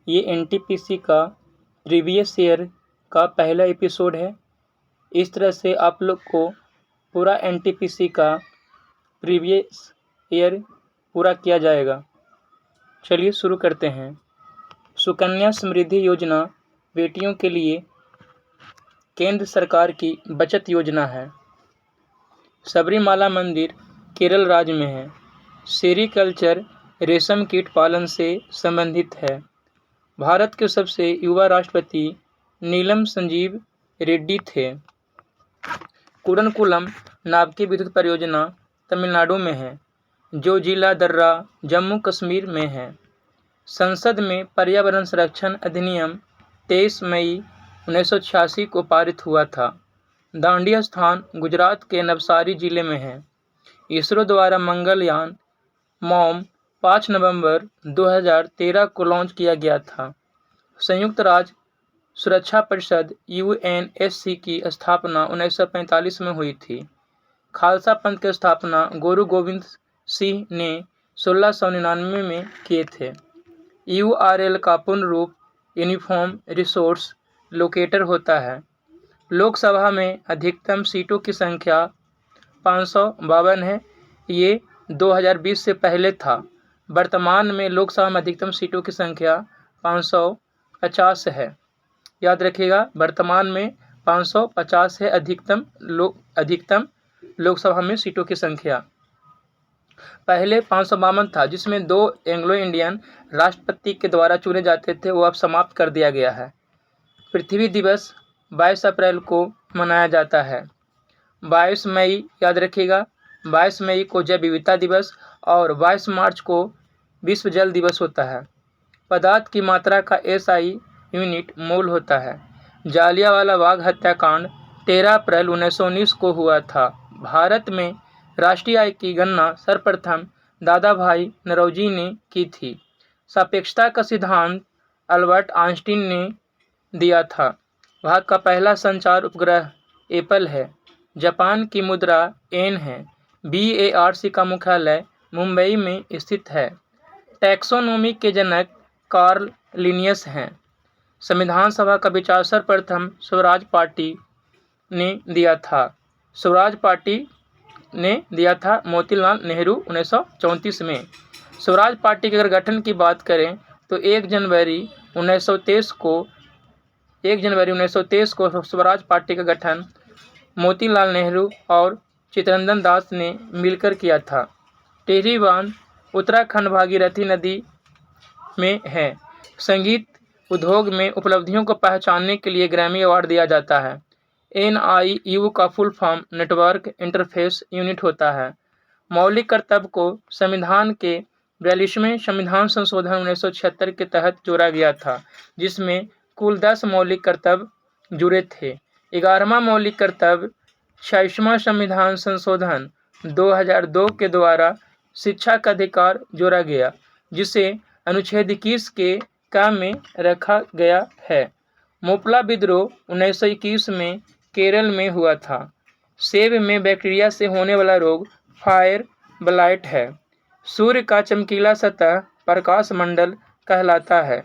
ये एनटीपीसी का previous year का पहला एपिसोड है। इस तरह से आप लोग को पूरा एनटीपीसी का प्रीवियस ईयर पूरा किया जाएगा। चलिए शुरू करते हैं। सुकन्या समृद्धि योजना बेटियों के लिए केंद्र सरकार की बचत योजना है। सबरीमाला मंदिर केरल राज्य में है। सेरीकल्चर रेशम कीट पालन से संबंधित है। भारत के सबसे युवा राष्ट्रपति नीलम संजीव रेड्डी थे। कुडनकुलम नाभिकीय विद्युत परियोजना तमिलनाडु में है, जो जिला दर्रा जम्मू कश्मीर में है। संसद में पर्यावरण संरक्षण अधिनियम 23 मई 1986 को पारित हुआ था। दांडी स्थान गुजरात के नवसारी जिले में है। इसरो द्वारा मंगलयान मॉम 5 नवंबर 2013 को लॉन्च किया गया था। संयुक्त राज्य सुरक्षा परिषद यूएनएससी की स्थापना 1945 में हुई थी। खालसा पंथ की स्थापना गुरु गोविंद सिंह ने 1699 में किए थे। यूआरएल का पूर्ण रूप यूनिफॉर्म रिसोर्स लोकेटर होता है। लोकसभा में अधिकतम सीटों की संख्या 552 है। ये 2020 से पहले था। वर्तमान में लोकसभा में अधिकतम सीटों की संख्या 550 है। याद रखिएगा, वर्तमान में 550 है अधिकतम लोकसभा में सीटों की संख्या। पहले 552 था, जिसमें 2 एंग्लो इंडियन राष्ट्रपति के द्वारा चुने जाते थे, वो अब समाप्त कर दिया गया है। पृथ्वी दिवस 22 अप्रैल को मनाया जाता है। 22 मई याद रखिएगा, 22 मई को जैव विविधता दिवस और 22 मार्च को विश्व जल दिवस होता है। पदार्थ की मात्रा का एसआई यूनिट मोल होता है। जालियांवाला बाग हत्याकांड 13 अप्रैल 1919 को हुआ था। भारत में राष्ट्रीय आय की गणना सर्वप्रथम दादा भाई नौरोजी ने की थी। सापेक्षता का सिद्धांत अल्बर्ट आइंस्टीन ने दिया था। भारत का पहला संचार उपग्रह एप्पल है। जापान की मुद्रा येन है। बीएआरसी का मुख्यालय मुंबई में स्थित है। टैक्सोनॉमी के जनक कार्ल लिनियस हैं। संविधान सभा का विचार सर्वप्रथम स्वराज पार्टी ने दिया था। स्वराज पार्टी ने दिया था मोतीलाल नेहरू 1934 में। स्वराज पार्टी के अगर गठन की बात करें तो 1 जनवरी 1923 को स्वराज पार्टी का गठन मोतीलाल नेहरू और चित्तरंजन दास ने मिलकर किया था। टिहरी बांध उत्तराखंड भागीरथी नदी में है। संगीत उद्योग में उपलब्धियों को पहचानने के लिए ग्रैमी अवार्ड दिया जाता है। NIU का full form network interface unit होता है। मौलिक कर्तव्य को संविधान के 42वें संविधान संशोधन 1976 के तहत जोड़ा गया था, जिसमें कुल 10 मौलिक कर्तव्य जुड़े थे। 11वां मौलिक कर्तव्य 26वां संविधान संशोधन 2002 के द्वारा शिक्षा का अधिकार जोड़ा गया, जिसे अनुच्छेद 21 के काम में रखा गया है। मोपला विद्रोह 1921 में केरल में हुआ था। सेब में बैक्टीरिया से होने वाला रोग फायर ब्लाइट है। सूर्य का चमकीला सतह प्रकाश मंडल कहलाता है।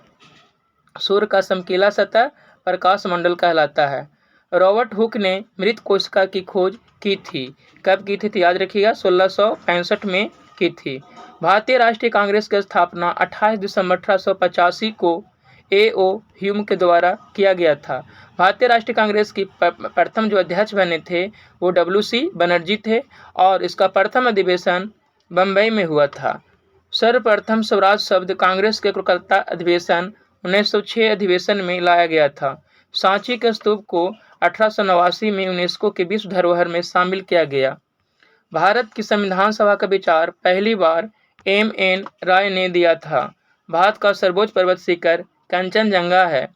सूर्य का चमकीला सतह प्रकाश मंडल कहलाता है। रॉबर्ट हुक ने मृत कोशिका की खोज की थी। कब की थी तो याद रखिएगा, 1665 में की थी। भारतीय राष्ट्रीय कांग्रेस की स्थापना 28 दिसंबर 1885 को A.O. ह्यूम के द्वारा किया गया था। भारतीय राष्ट्रीय कांग्रेस की प्रथम जो अध्यक्ष बने थे वो W.C. बनर्जी थे और इसका प्रथम अधिवेशन बम्बई में हुआ था। सर्वप्रथम स्वराज शब्द कांग्रेस के कोलकाता अधिवेशन 1906 अधिवेशन में लाया गया था। सांची के स्तूप को 1889 में यूनेस्को के विश्व धरोहर में शामिल किया गया। भारत की संविधान सभा का विचार पहली बार M.N. राय ने दिया था। भारत का सर्वोच्च पर्वत शिखर कंचनजंगा है।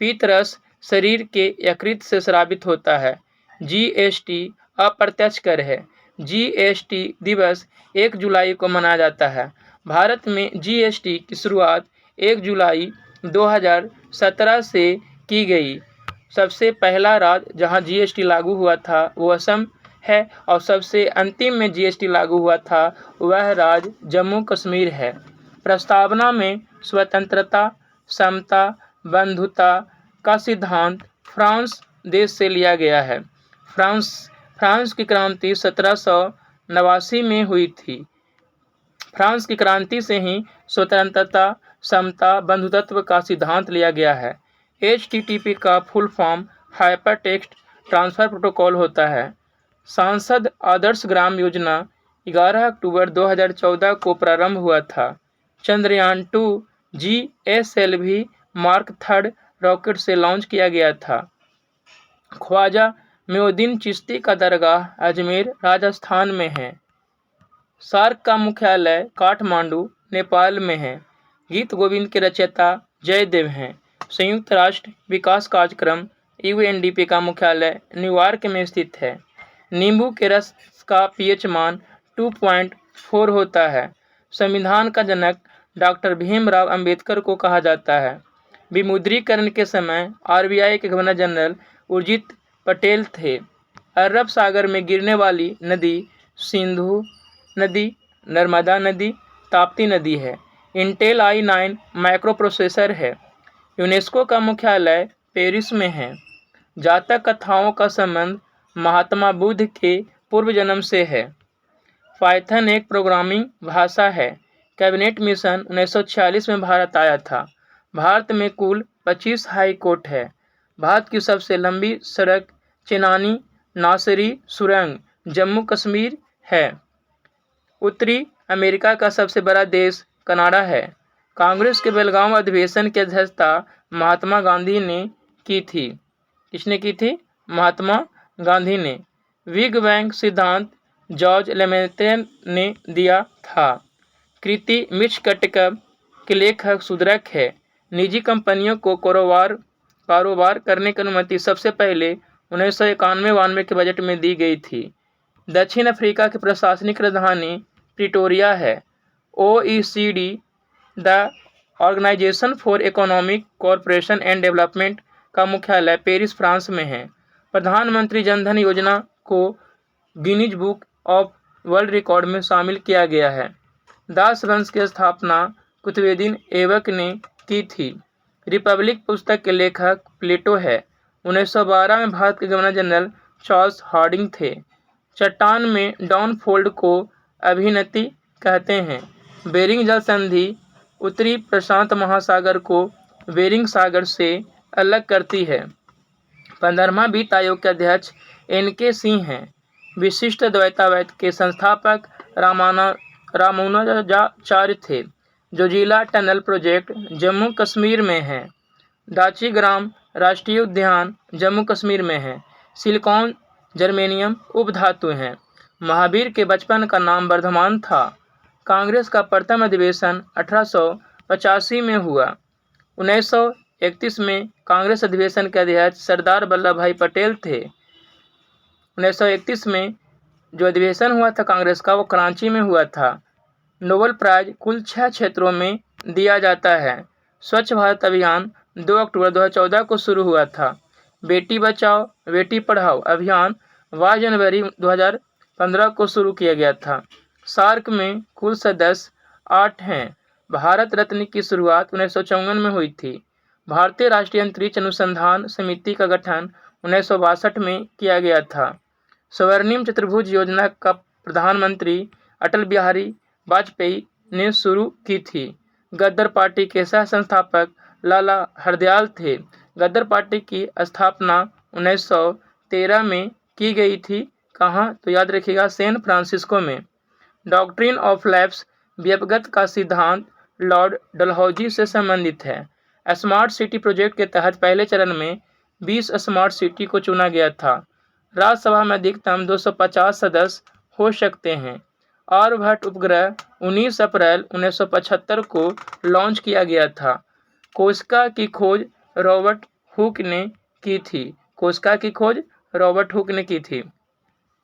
पीतरस शरीर के यकृत से स्रावित होता है। GST अप्रत्यक्ष कर है। GST दिवस 1 जुलाई को मनाया जाता है। भारत में GST की शुरुआत 1 जुलाई 2017 से की गई। सबसे पहला राज्य जहां GST लागू हुआ था वो असम है और सबसे अंतिम में GST लागू हुआ था वह राज्य जम्मू कश्मीर है। प्रस्तावना में स्वतंत्रता समता बंधुता का सिद्धांत फ्रांस देश से लिया गया है। फ्रांस की क्रांति 1789 में हुई थी। फ्रांस की क्रांति से ही स्वतंत्रता, समता, बंधुत्व का सिद्धांत लिया गया है। HTTP का full form hyper text transfer protocol होता है। सांसद आदर्श ग्राम योजना 11 अक्टूबर 2014 को प्रारंभ हुआ था। चंद्रयान 2 GSLV मार्क 3 रॉकेट से लॉन्च किया गया था। ख्वाजा मोइनुद्दीन चिश्ती का दरगाह अजमेर राजस्थान में है। सार्क का मुख्यालय काठमांडू नेपाल में है। गीत गोविंद के रचयिता जयदेव हैं। संयुक्त राष्ट्र विकास कार्यक्रम UNDP का मुख्यालय न्यूयॉर्क में स्थित है। नींबू के रस का pH मान 2.4 होता है। संविधान का जनक डॉक्टर भीमराव अंबेडकर को कहा जाता है। विमुद्रीकरण के समय RBI के गवर्नर जनरल उर्जित पटेल थे। अरब सागर में गिरने वाली नदी सिंधु नदी, नर्मदा नदी, ताप्ती नदी है। इंटेल i9 माइक्रो प्रोसेसर है। यूनेस्को का मुख्यालय पेरिस में है। जातक कथाओं का संबंध महात्मा बुद्ध के पूर्व जन्म से है। पाइथन एक प्रोग्रामिंग भाषा है। कैबिनेट मिशन 1946 में भारत आया था। भारत में कुल 25 हाई कोर्ट है। भारत की सबसे लंबी सड़क चेनानी नासिरी सुरंग जम्मू कश्मीर है। उत्तरी अमेरिका का सबसे बड़ा देश कनाडा है। कांग्रेस के बेलगांव अधिवेशन की अध्यक्षता महात्मा गांधी ने की थी। किसने की थी? महात्मा गांधी ने। बिग बैंग सिद्धांत जॉर्ज लेमेत्रे ने दिया था। कृति मिचकटकब के लेखक सुदरक है। निजी कंपनियों को कारोबार करने की अनुमति सबसे पहले 1991-92 के बजट में दी गई थी। दक्षिण अफ्रीका की प्रशासनिक राजधानी प्रिटोरिया है। OECD the organisation for economic cooperation and development का मुख्यालय पेरिस फ्रांस में है। प्रधानमंत्री जनधन योजना को Guinness book of world record में शामिल किया गया है। दास वंश की स्थापना कुतुबुद्दीन ऐबक ने की थी। रिपब्लिक पुस्तक के लेखक प्लेटो है। 1912 में भारत के गवर्नर जनरल चार्ल्स हार्डिंग थे। चट्टान में डाउनफोल्ड को अभिनति कहते हैं। बेरिंग जल संधि उत्तरी प्रशांत महासागर को बेरिंग सागर से अलग करती है। 15वां वित्त आयोग के अध्यक्ष NK सिंह हैं। विशिष्ट द्वैतावाद के संस्थापक रामानुजाचार्य थे। जोजिला टनल प्रोजेक्ट जम्मू कश्मीर में है। दाचीग्राम राष्ट्रीय उद्यान जम्मू कश्मीर में है। सिलिकॉन जर्मेनियम उपधातु हैं। महावीर के बचपन का नाम वर्धमान था। कांग्रेस का प्रथम अधिवेशन 1885 में हुआ। 1931 में कांग्रेस अधिवेशन के अध्यक्ष सरदार वल्लभ भाई पटेल थे। 1931 में जो अधिवेशन हुआ था कांग्रेस का वो कराची में हुआ था। नोबेल प्राइज कुल 6 क्षेत्रों में दिया जाता है। स्वच्छ भारत अभियान 2 अक्टूबर 2014 को शुरू हुआ था। बेटी बचाओ बेटी पढ़ाओ अभियान 22 जनवरी 2015 को शुरू किया गया था। सार्क में कुल सदस्य 8 हैं। भारत रत्न की शुरुआत 1954 में हुई थी। भारतीय राष्ट्रीय अंतरिक्ष अनुसंधान समिति का गठन 1962 में किया गया था। स्वर्णिम चतुर्भुज योजना का प्रधानमंत्री अटल बिहारी वाजपेयी ने शुरू की थी। गद्दर पार्टी के सह संस्थापक लाला हरदयाल थे। गद्दर पार्टी की स्थापना 1913 में की गई थी। कहाँ? तो याद रखिएगा सैन फ्रांसिस्को में। डॉक्ट्रिन ऑफ लैप्स व्यपगत का सिद्धांत लॉर्ड डलहौजी से संबंधित है। स्मार्ट सिटी प्रोजेक्ट के तहत पहले चरण में 20 स्मार्ट सिटी को चुना गया था। राज्यसभा में अधिकतम 250 सदस्य हो सकते हैं। आर्यभट्ट उपग्रह 19 अप्रैल 1975 को लॉन्च किया गया था। कोशिका की खोज रॉबर्ट हुक ने की थी। कोशिका की खोज रॉबर्ट हुक ने की थी।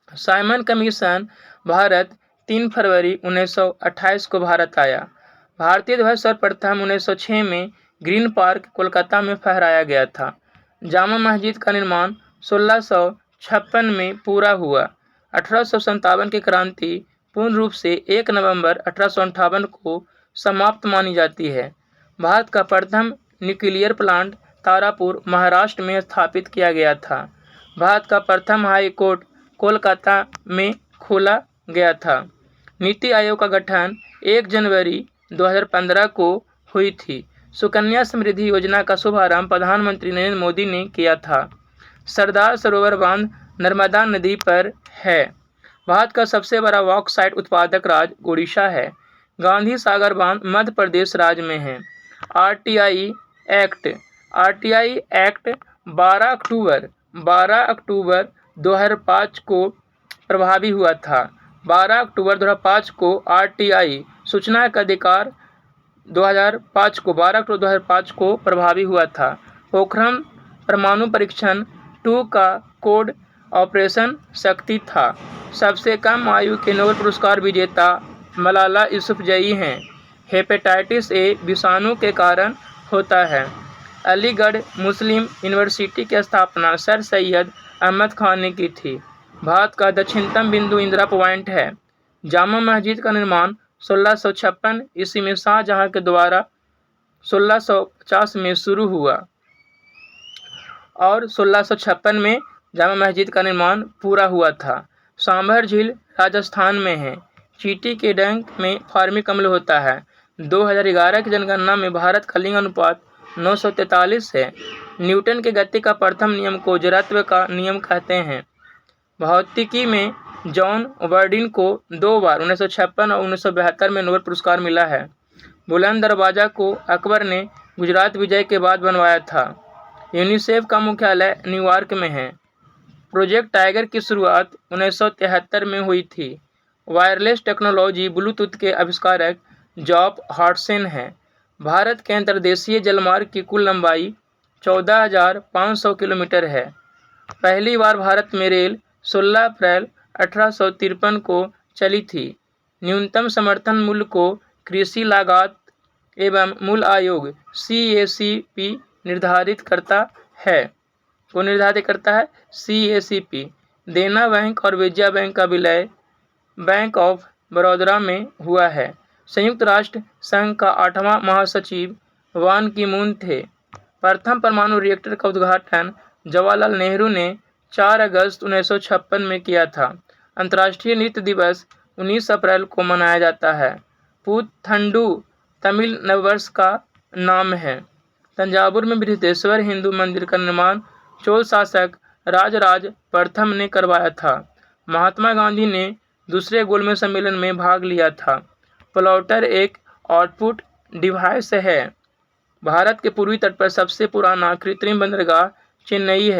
साइमन कमीशन भारत 3 फरवरी 1928 को भारत आया। भारतीय ध्वज सर्वप्रथम 1906 में ग्रीन पार्क कोलकाता में फहराया गया था। जामा मस्जिद का निर्माण 1656 में पूरा हुआ। 1857 की क्रांति पूर्ण रूप से 1 नवंबर 1858 को समाप्त मानी जाती है। भारत का प्रथम न्यूक्लियर प्लांट तारापुर, महाराष्ट्र में स्थापित किया गया था। भारत का प्रथम हाई कोर्ट कोलकाता में खोला गया था। नीति आयोग का गठन 1 जनवरी 2015 को हुई थी। सुकन्या समृद्धि योजना का शुभारंभ प्रधानमंत्री नरेंद्र मोदी ने किया था। सरदार सरोवर बांध नर्मदा नदी पर है। भारत का सबसे बड़ा बॉक्साइट उत्पादक राज्य उड़ीसा है। गांधी सागर बांध मध्य प्रदेश राज्य में है। आरटीआई एक्ट 12 अक्टूबर 2005 को प्रभावी हुआ था। 12 अक्टूबर 2005 को आरटीआई सूचना का अधिकार 12 अक्टूबर 2005 को प्रभावी हुआ था। पोखरण परमाणु परीक्षण 2 का कोड ऑपरेशन शक्ति था। सबसे कम आयु के नोबेल पुरस्कार विजेता मलाला यूसुफजई हैं। हेपेटाइटिस ए विषाणु के कारण होता है। अलीगढ़ मुस्लिम यूनिवर्सिटी की स्थापना सर सैयद अहमद खान ने की थी। भारत का दक्षिणतम बिंदु इंदिरा पॉइंट है। जामा मस्जिद का निर्माण 1656 ईस्वी में शाहजहां के द्वारा 1650 में शुरू हुआ और 1656 में जामा मस्जिद का निर्माण पूरा हुआ था। सांभर झील राजस्थान में है। चींटी के डंक में फार्मिक अम्ल होता है। 2011 की जनगणना में भारत का लिंग अनुपात 943 है। न्यूटन के गति का प्रथम नियम को जड़त्व का नियम कहते हैं। भौतिकी में जॉन वर्डिन को 2 बार 1956 और 1972 में नोबेल पुरस्कार मिला है। बुलंद दरवाजा को अकबर ने गुजरात विजय के बाद बनवाया था। यूनिसेफ का मुख्यालय न्यूयॉर्क में है। प्रोजेक्ट टाइगर की शुरुआत 1973 में हुई थी। वायरलेस टेक्नोलॉजी ब्लूटूथ के आविष्कारक जॉब हॉटसन हैं। भारत के अंतर्देशीय जलमार्ग की कुल लंबाई 14,500 किलोमीटर है। पहली बार भारत में रेल 16 अप्रैल 1853 को चली थी। न्यूनतम समर्थन मूल्य को कृषि लागत एवं मूल्य आयोग CACP निर्धारित करता है। CACP। देना बैंक और विजया बैंक का विलय बैंक ऑफ बड़ौदा में हुआ है। संयुक्त राष्ट्र संघ का 8वां महासचिव वान की मून थे। प्रथम परमाणु रिएक्टर का उद्घाटन जवाहरलाल नेहरू ने 4 अगस्त 1956 में किया था। अंतर्राष्ट्रीय नृत्य दिवस 19 अप्रैल को मनाया जाता है। पुथंडू तमिल नववर्ष का नाम है। तंजावुर में बृहदेश्वर हिंदू मंदिर का निर्माण चोल शासक राजराज प्रथम ने करवाया था। महात्मा गांधी ने दूसरे गोलमेज सम्मेलन में भाग लिया था। प्लॉटर एक आउटपुट डिवाइस है। भारत के पूर्वी तट पर सबसे पुराना कृत्रिम बंदरगाह चेन्नई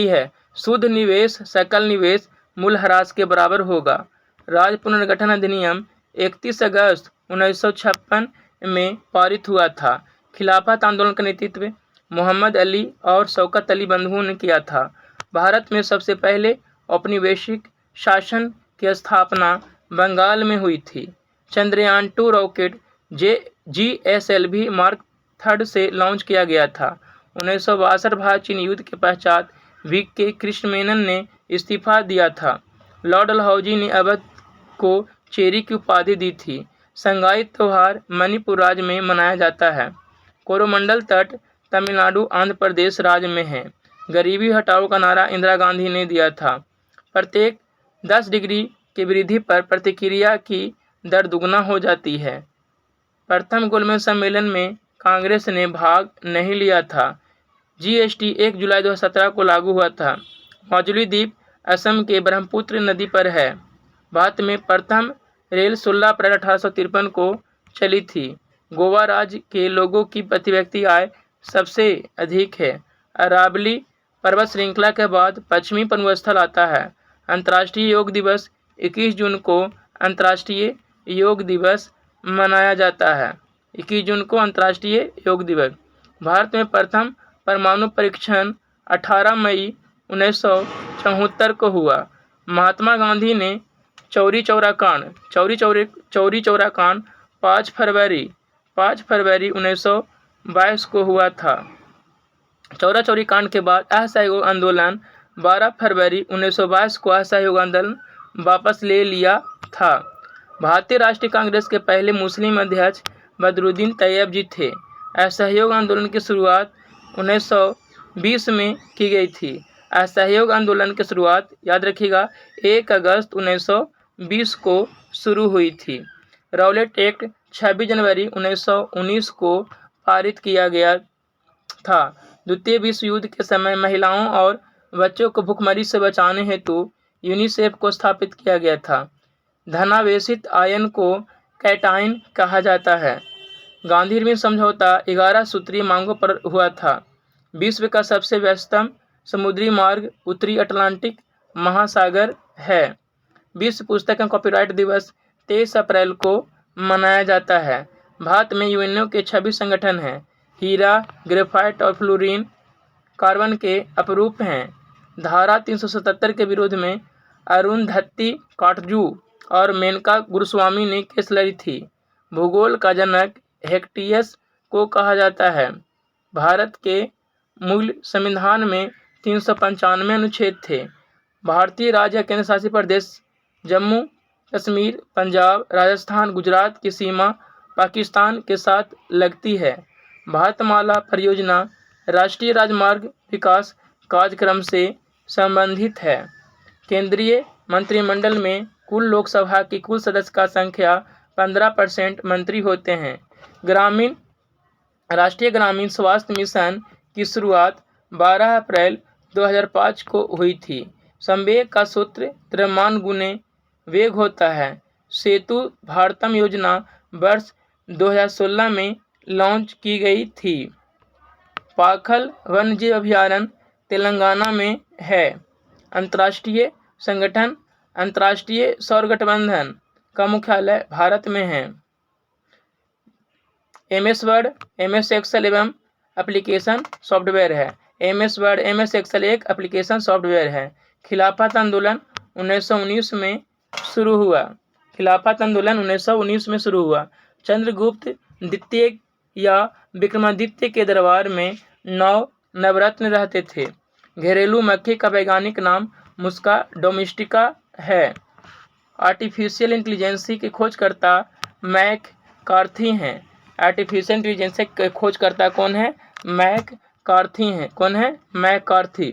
है। शुद्ध निवेश सकल निवेश मूल्यह्रास के बराबर होगा। राज्य पुनर्गठन अधिनियम 31 अगस्त 1956 में पारित हुआ था। खिलाफत आंदोलन का नेतृत्व मोहम्मद अली और शौकत अली बंधुओं ने किया था। भारत में सबसे पहले औपनिवेशिक शासन की स्थापना बंगाल में हुई थी। चंद्रयान 2 रॉकेट GSLV मार्क 3 से लॉन्च किया गया था। 1962 भारत चीन युद्ध के पश्चात VK कृष्णमेनन ने इस्तीफा दिया था। लॉर्ड डलहौजी ने अवध को चेरी की उपाधि दी थी। संगाई त्योहार मणिपुर राज्य में मनाया जाता है। कोरोमंडल तट तमिलनाडु आंध्र प्रदेश राज्य में है। गरीबी हटाओ का नारा इंदिरा गांधी ने दिया था। प्रत्येक 10 डिग्री की वृद्धि पर प्रतिक्रिया की दर दुगना हो जाती है। प्रथम गोलमेज सम्मेलन में कांग्रेस ने भाग नहीं लिया था। GST 1 जुलाई 2017 को लागू हुआ था। माजुली द्वीप असम के ब्रह्मपुत्र नदी पर है। भारत में प्रथम रेल 16 अप्रैल 1853 को चली थी। गोवा राज्य के लोगों की प्रति व्यक्ति आय सबसे अधिक है। अरावली पर्वत श्रृंखला के बाद पश्चिमी पर्वतस्थल आता है। अंतर्राष्ट्रीय योग दिवस 21 जून को अंतर्राष्ट्रीय योग दिवस मनाया जाता है। 21 जून को अंतर्राष्ट्रीय योग दिवस। भारत में प्रथम परमाणु परीक्षण 18 मई 1974 को हुआ। महात्मा गांधी ने चौरी चौरा कांड 5 फरवरी 1922 को हुआ था। चौरा चौरी कांड के बाद असहयोग आंदोलन 12 फरवरी 1922 को असहयोग आंदोलन वापस ले लिया था। भारतीय राष्ट्रीय कांग्रेस के पहले मुस्लिम अध्यक्ष बदरुद्दीन तैयब जी थे। असहयोग आंदोलन की शुरुआत 1920 में की गई थी। असहयोग आंदोलन की शुरुआत याद रखिएगा 1 अगस्त 1920 को शुरू हुई थी। रॉलेट एक्ट 26 जनवरी 1919 को पारित किया गया था। द्वितीय विश्व युद्ध के समय महिलाओं और बच्चों को भुखमरी से बचाने हेतु यूनिसेफ को स्थापित किया गया था। धनावेशित आयन को कैटाइन कहा जाता है। गांधी इरविन समझौता 11 सूत्रीय मांगों पर हुआ था। विश्व का सबसे व्यस्तम समुद्री मार्ग उत्तरी अटलांटिक महासागर है। विश्व पुस्तक एवं कॉपीराइट दिवस 23 अप्रैल को मनाया जाता है। भारत में यूएनओ के 26 संगठन हैं। हीरा, ग्रेफाइट और फ्लोरीन कार्बन के अपरूप हैं। धारा 377 के विरोध में अरुंधति काटजू और मेनका गुरुस्वामी ने केस लड़ी थी। भूगोल का जनक हेक्टियस को कहा जाता है। भारत के मूल संविधान में 395 अनुच्छेद थे। भारतीय राज्य या केंद्र शासित प्रदेश जम्मू कश्मीर, पंजाब, राजस्थान, गुजरात की सीमा पाकिस्तान के साथ लगती है। भारतमाला परियोजना राष्ट्रीय राजमार्ग विकास कार्यक्रम से संबंधित है। केंद्रीय मंत्रिमंडल में कुल लोकसभा की कुल सदस्य का संख्या 15% मंत्री होते हैं। राष्ट्रीय ग्रामीण स्वास्थ्य मिशन की शुरुआत 12 अप्रैल 2005 को हुई थी। संवेग का सूत्र द्रव्यमान गुने वेग होता है। सेतु भारतम योजना वर्ष 2016 में लॉन्च की गई थी। पाखल वन्यजीव अभयारण्य तेलंगाना में है। अंतर्राष्ट्रीय संगठन अंतर्राष्ट्रीय सौर गठबंधन का मुख्यालय भारत में है। MS वर्ड, MS एक्सेल एवं एप्लीकेशन सॉफ्टवेयर है। MS वर्ड, MS एक्सेल एक एप्लीकेशन सॉफ्टवेयर है। खिलाफत आंदोलन 1919 में शुरू हुआ। खिलाफत आंदोलन 1919 में शुरू हुआ। चंद्रगुप्त द्वितीय या विक्रमादित्य के दरबार में 9 नवरत्न रहते थे। घरेलू मक्खी का वैज्ञानिक नाम मुस्का डोमेस्टिका है। आर्टिफिशियल इंटेलिजेंस के खोजकर्ता मैक कार्थी हैं। आर्टिफिशियल इंटेलिजेंस के खोजकर्ता कौन है? मैक कार्थी हैं। कौन है? मैक कार्थी।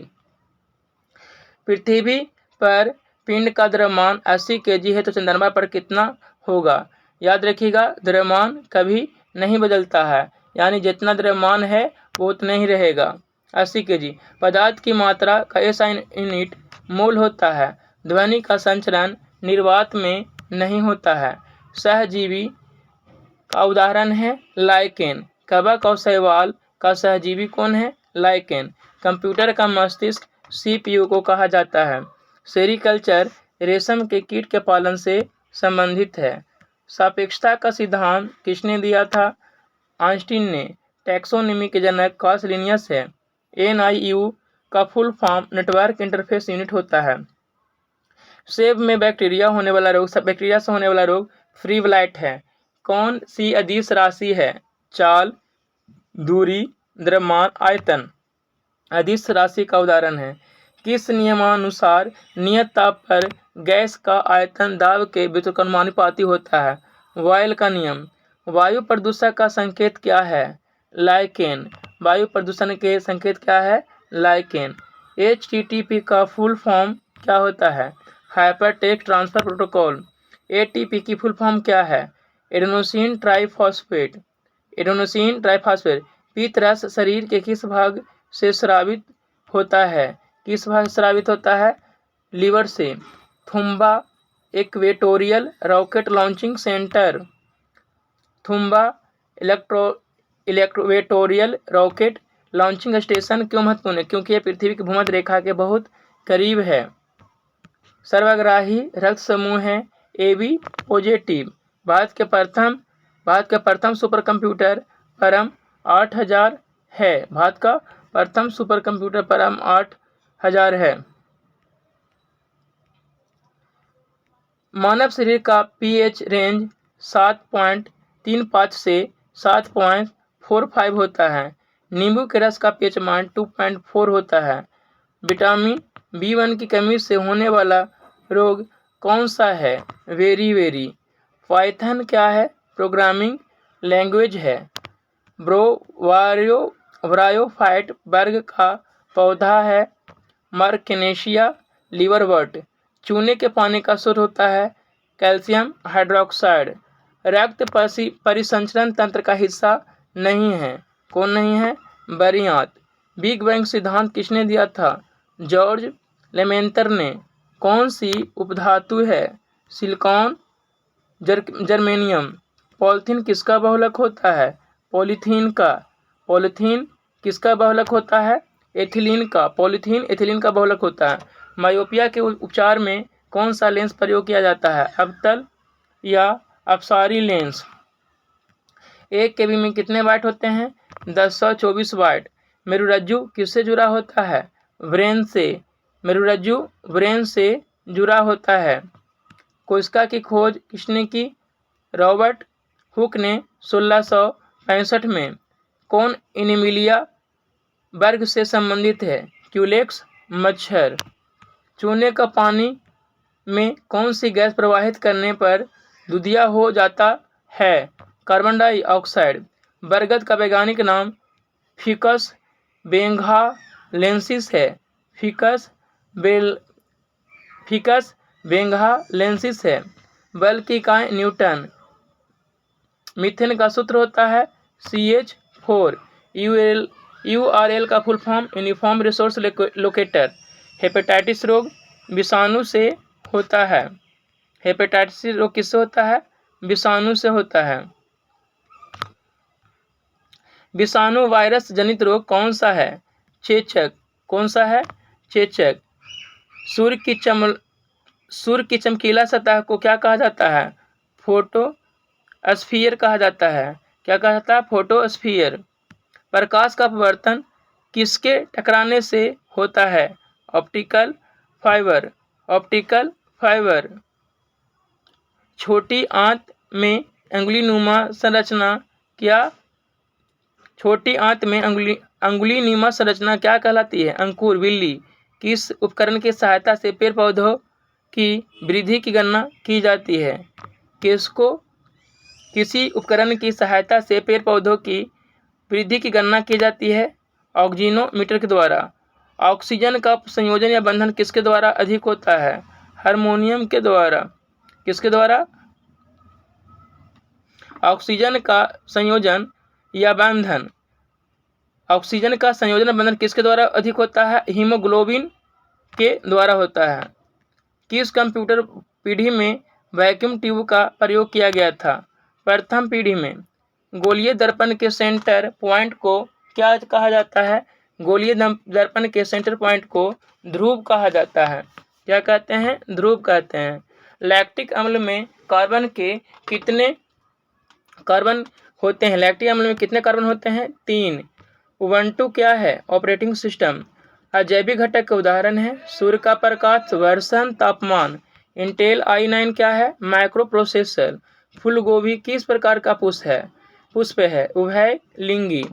पृथ्वी पर पिंड का द्रव्यमान 80 kg है तो चंद्रमा पर कितना होगा? याद रखिएगा द्रव्यमान कभी नहीं बदलता है, यानी जितना द्रव्यमान है वो उतना ही रहेगा। 80 kg। पदार्थ की मात्रा का SI यूनिट मोल होता है। ध्वनि का संचरण निर्वात में नहीं होता है। सहजीवी का उदाहरण है लाइकेन। कवक और शैवाल का सहजीवी कौन है? लाइकेन। कंप्यूटर का मस्तिष्क CPU को कहा जाता है। सेरीकल्चर रेशम के कीट के पालन से संबंधित है। सापेक्षता का सिद्धांत किसने दिया था? आइंस्टीन ने। टैक्सोनॉमी के जनक कार्ल लिनियस है। NIU का full form network interface unit होता है। सेब में बैक्टीरिया से होने वाला रोग फ्री ब्लाइट है। कौन सी अदिश राशि है? चाल, दूरी, द्रव्यमान, आयतन। अदिश राशि का उदाहरण है। किस नियमानुसार नियत ताप पर गैस का आयतन दाब के व्युत्क्रमानुपाती होता है? बॉयल का नियम। वायु प्रदूषण का संकेत क्या है? लाइकेन। वायु प्रदूषण के संकेत क्या है? लाइकेन। HTTP का फुल फॉर्म क्या होता है? Hyper text transfer protocol. ATP की फुल फॉर्म क्या है? Adenosine triphosphate. Adenosine triphosphate. पीत रस शरीर के किस भाग से स्रावित होता है? किस भाग से स्रावित होता है? लीवर से। Thumba equatorial rocket launching centre. Thumba equatorial rocket launching station क्यों महत्वपूर्ण है? क्योंकि यह पृथ्वी की भूमध्य रेखा के बहुत करीब है। सर्वग्राही रक्त समूह है AB पॉजिटिव। भारत के प्रथम सुपर कंप्यूटर परम 8000 है। भारत का प्रथम सुपर कंप्यूटर परम 8000 है। मानव शरीर का pH रेंज 7.35 से 7.45 होता है। नींबू के रस का pH मान 2.4 होता है। विटामिन B1 की कमी से होने वाला रोग कौन सा है? वेरी। पाइथन क्या है? प्रोग्रामिंग लैंग्वेज है। ब्रायोफाइट वर्ग का पौधा है। मर्केनेशिया लिवरवर्ट। चूने के पानी का स्रोत होता है कैल्शियम हाइड्रोक्साइड। रक्त परिसंचरण तंत्र का हिस्सा नहीं है। कौन नहीं है? बरियात। बिग बैंग सिद्धांत किसने दिया था? जॉर्ज लेमेंतर ने। कौन सी उपधातु है? Silicon germanium. पॉलीथीन किसका बहुलक होता है? पॉलीथीन का। पॉलीथीन किसका बहुलक होता है? एथिलीन का। पॉलीथीन एथिलीन का बहुलक होता है। मायोपिया के उपचार में कौन सा लेंस प्रयोग किया जाता है? अवतल या अपसारी लेंस। 1 केबी में कितने वाट होते हैं? 1024 वाट। मेरुरज्जु किससे जुड़ा होता है? ब्रेन से। मेरुरज्जु ब्रेन से जुड़ा होता है। कोशिका की खोज किसने की? रॉबर्ट हुक ने 1665 में। कौन एनीमिलिया वर्ग से संबंधित है? क्यूलेक्स मच्छर। चूने का पानी में कौन सी गैस प्रवाहित करने पर दूधिया हो जाता है? Carbon dioxide. बरगद का वैज्ञानिक नाम फिकस बेंगालेंसिस है। फिकस बेंगालेंसिस है। बल की इकाई न्यूटन। मीथेन का सूत्र होता है CH4। URL का full form uniform resource locator. Hepatitis रोग विषाणु से होता है। हेपेटाइटिस रोग किससे होता है? विषाणु से होता है। विषाणु वायरस जनित रोग कौन सा है? चेचक। कौन सा है? चेचक। सूर्य की चमकीला सतह को क्या कहा जाता है? फोटोस्फीयर कहा जाता है। क्या कहा जाता है? फोटोस्फीयर। प्रकाश का अपवर्तन किसके टकराने से होता है? Optical fibre. Optical fibre. छोटी आंत में अंगुलीनुमा संरचना क्या? छोटी आंत में अंगुलीनुमा संरचना क्या कहलाती है? अंकुर बिल्ली। किस उपकरण की सहायता से पेड़ पौधों की वृद्धि की गणना की जाती है? किसी उपकरण की सहायता से पेड़ पौधों की वृद्धि की गणना की जाती है? ऑक्सीजनोमीटर के द्वारा। ऑक्सीजन का संयोजन या बंधन किसके द्वारा अधिक होता है? हार्मोनियम के द्वारा। किसके द्वारा? ऑक्सीजन का संयोजन या बंधन। ऑक्सीजन का संयोजन बंधन किसके द्वारा अधिक होता है? हीमोग्लोबिन के द्वारा होता है। किस कंप्यूटर पीढ़ी में वैक्यूम ट्यूब का प्रयोग किया गया था? प्रथम पीढ़ी में। गोलीय दर्पण के सेंटर पॉइंट को क्या कहा जाता है? गोलीय दर्पण के सेंटर पॉइंट को ध्रुव कहा जाता है। क्या कहते हैं? ध्रुव कहते हैं। लैक्टिक अम्ल में कार्बन के कितने कार्बन होते हैं? लैक्टिक अम्ल में कितने कार्बन होते हैं? 3। उबंटू क्या है? Operating system. अजैविक घटक के उदाहरण है सूर्य का प्रकाश, वर्षण, तापमान। इंटेल i9 क्या है? Micro processor. फूलगोभी किस प्रकार का पुष्प है? उभय लिंगी।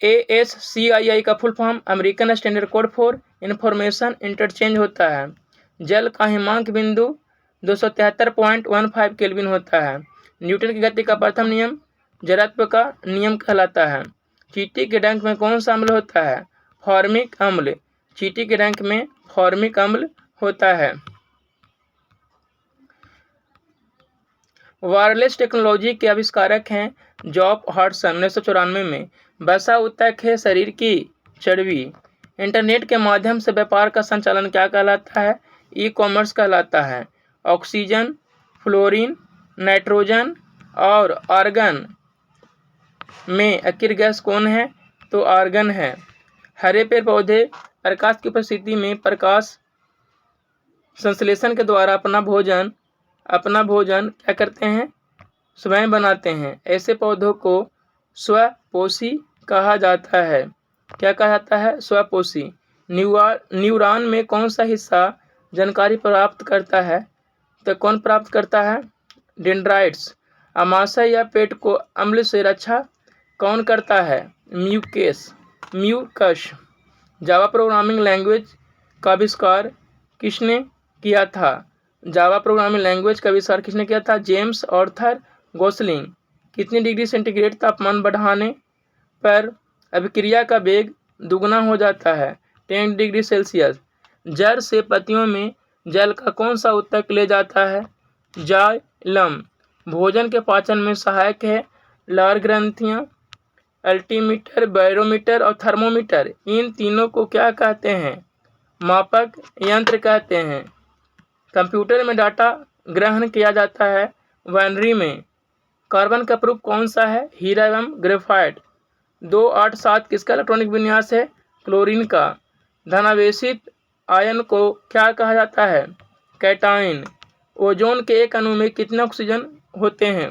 ASCII का full form American standard code for information interchange होता है। जल का हिमांक बिंदु 273.15 केल्विन होता है। न्यूटन की गति का प्रथम नियम जड़त्व का नियम कहलाता है। चींटी के डंक में कौन सा अम्ल होता है? फॉर्मिक अम्ल। चींटी के डंक में फॉर्मिक अम्ल होता है। वायरलेस टेक्नोलॉजी के आविष्कारक हैं जॉब हॉटसन। 1994 में। वसा ऊतक है शरीर की चर्बी। इंटरनेट के माध्यम से व्यापार का संचालन क्या कहलाता है? ई-कॉमर्स कहलाता है। ऑक्सीजन, फ्लोरीन, नाइट्रोजन और आर्गन में अकीर गैस कौन है? तो आर्गन है। हरे पेड़ पौधे प्रकाश की उपस्थिति में प्रकाश संश्लेषण के द्वारा अपना भोजन क्या करते हैं? स्वयं बनाते हैं। ऐसे पौधों को स्वपोषी कहा जाता है। क्या कहा जाता है? स्वपोषी। न्यूरॉन में कौन सा हिस्सा जानकारी प्राप्त करता है? तो कौन प्राप्त करता है? डेंड्राइट्स। आमाशय या पेट को अम्ल से रक्षा कौन करता है? म्यूकस। जावा प्रोग्रामिंग लैंग्वेज का आविष्कार किसने किया था? जावा प्रोग्रामिंग लैंग्वेज का आविष्कार किसने किया था? James Arthur Gosling. कितने डिग्री सेंटीग्रेड तापमान बढ़ाने पर अभिक्रिया का वेग दुगना हो जाता है? 10 डिग्री सेल्सियस। जड़ से पत्तियों में जल का कौन सा ऊतक ले जाता है? जाइलम। भोजन के पाचन में सहायक है लार ग्रंथियां, अल्टीमीटर, बैरोमीटर और थर्मोमीटर। इन तीनों को क्या कहते हैं? मापक यंत्र कहते हैं। कंप्यूटर में डाटा ग्रहण किया जाता है बाइनरी में। कार्बन का प्रूफ कौन सा है? हीरा एवं ग्रेफाइट। 287 किसका इलेक्ट्रॉनिक विन्यास है? क्लोरीन का। धनावेशित आयन को क्या कहा जाता है? कैटायन। ओजोन के एक अणु में कितने ऑक्सीजन होते हैं?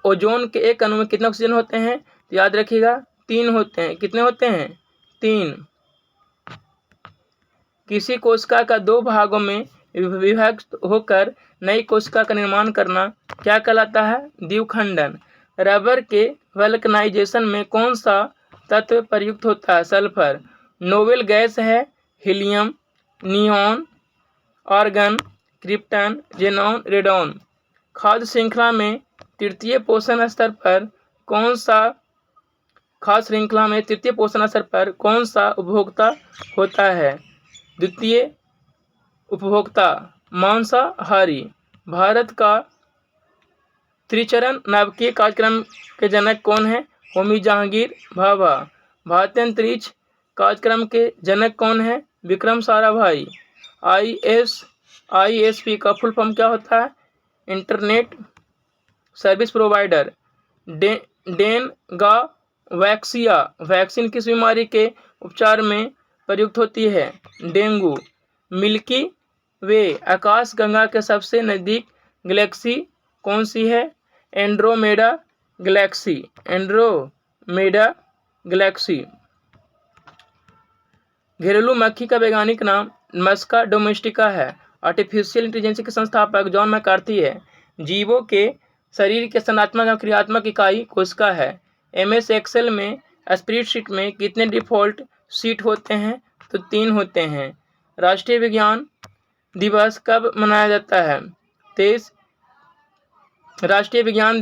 ओजोन के एक अणु में कितने ऑक्सीजन होते हैं? तो याद रखिएगा 3 होते हैं। कितने होते हैं? 3। किसी कोशिका का 2 भागों में विभक्त होकर नई कोशिका का निर्माण करना क्या कहलाता है? द्विखंडन। रबर के वल्कनाइजेशन में कौन सा तत्व प्रयुक्त होता है? सल्फर। नोबेल गैस है helium, neon, argon, krypton, xenon, radon. खाद्य श्रृंखला में तृतीय पोषण स्तर पर कौन सा उपभोक्ता होता है? द्वितीय उपभोक्ता मांसाहारी। भारत का त्रिचरण नाभिकीय कार्यक्रम के जनक कौन है? होमी जहांगीर भाभा। भारतीय अंतरिक्ष कार्यक्रम के जनक कौन है? विक्रम साराभाई। ISP का फुल फॉर्म क्या होता है? Internet service provider. Dengvaxia vaccine किस बीमारी के उपचार में प्रयुक्त होती है? डेंगू। मिल्की वे आकाशगंगा के सबसे नज़दीक गैलेक्सी कौन सी है? Andromeda Galaxy. घरेलू मक्खी का वैज्ञानिक नाम मस्का डोमेस्टिका है। आर्टिफिशियल इंटेलिजेंस के संस्थापक जॉन मैकार्थी है। जीवों के शरीर के संरचनात्मक और क्रियात्मक इकाई कोशिका है। MS एक्सेल में स्प्रेडशीट में कितने डिफ़ॉल्ट शीट होते हैं? तो 3 होते हैं। राष्ट्रीय विज्ञान दिवस कब मनाया जाता है? 23। राष्ट्रीय विज्ञान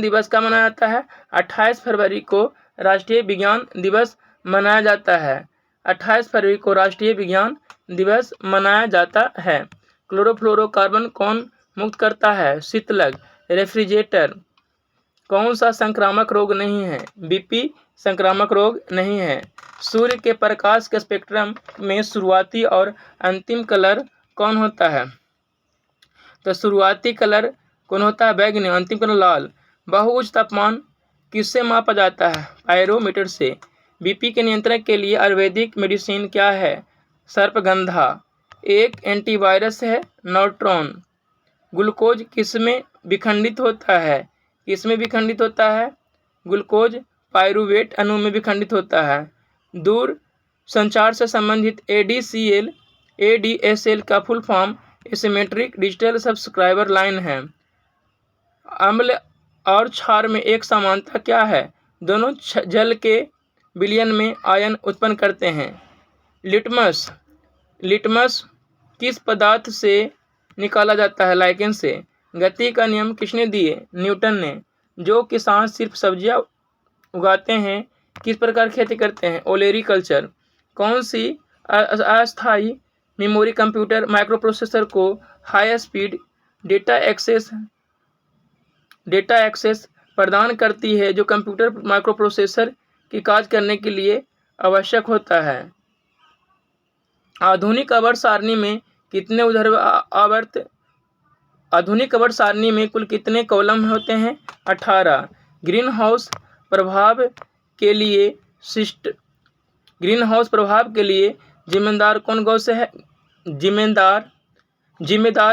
दिवस कब मनाया जाता है? 28 फरवरी को राष्ट्रीय विज्ञान दिवस मनाया जाता है। 28 फरवरी को राष्ट्रीय विज्ञान दिवस मनाया जाता है। क्लोरोफ्लोरोकार्बन कौन मुक्त करता है? शीतलक। रेफ्रिजरेटर। कौन सा संक्रामक रोग नहीं है? BP संक्रामक रोग नहीं है। सूर्य के प्रकाश के स्पेक्ट्रम में शुरुआती और अंतिम कलर कौन होता है? तो शुरुआती कलर कौन होता है? बैंगनी। अंतिम कलर लाल। बहुउच्च तापमान किससे मापा जाता है? पायरोमीटर से। BP के नियंत्रण के लिए आयुर्वेदिक मेडिसिन क्या है? सर्पगंधा। एक एंटीवायरस है न्यूट्रॉन। ग्लूकोज किसमें विखंडित होता है? ग्लूकोज पाइरूवेट अणु में विखंडित होता है। दूर संचार से संबंधित ADSL का full form asymmetric digital subscriber line है। अम्ल और क्षार में एक समानता क्या है? दोनों जल के विलयन में आयन उत्पन्न करते हैं। लिटमस किस पदार्थ से निकाला जाता है? लाइकेन से। गति का नियम किसने दिए? न्यूटन ने। जो किसान सिर्फ सब्जियां उगाते हैं किस प्रकार खेती करते हैं? ओलेरीकल्चर। कौन सी अस्थायी मेमोरी कंप्यूटर माइक्रोप्रोसेसर को हाई स्पीड डेटा एक्सेस प्रदान करती है जो कंप्यूटर माइक्रोप्रोसेसर की कार्य करने के लिए आवश्यक होता है? आधुनिक आवर्त सारणी में कितने आधुनिक आवर्त सारणी में कुल कितने कॉलम होते हैं? 18। ग्रीन हाउस प्रभाव के लिए जिम्मेदार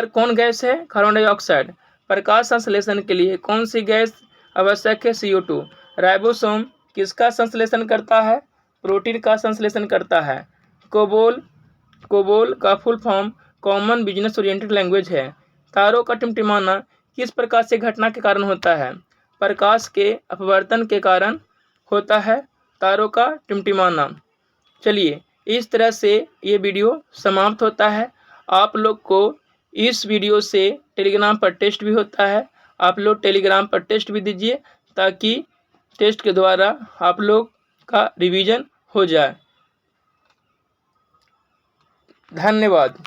कौन गैस है? Carbon dioxide. प्रकाश संश्लेषण के लिए कौन सी गैस आवश्यक है? CO2। राइबोसोम किसका संश्लेषण करता है? प्रोटीन का संश्लेषण करता है। कोबोल का full form common business oriented language है। तारों का टिमटिमाना किस प्रकार से घटना के कारण होता है? प्रकाश के अपवर्तन के कारण होता है तारों का टिमटिमाना। चलिए, इस तरह से ये वीडियो समाप्त होता है। आप लोग को इस वीडियो से टेलीग्राम पर टेस्ट भी होता है, आप लोग टेलीग्राम पर टेस्ट भी दीजिए ताकि टेस्ट के द्वारा आप लोग का रिवीजन हो जाए। धन्यवाद।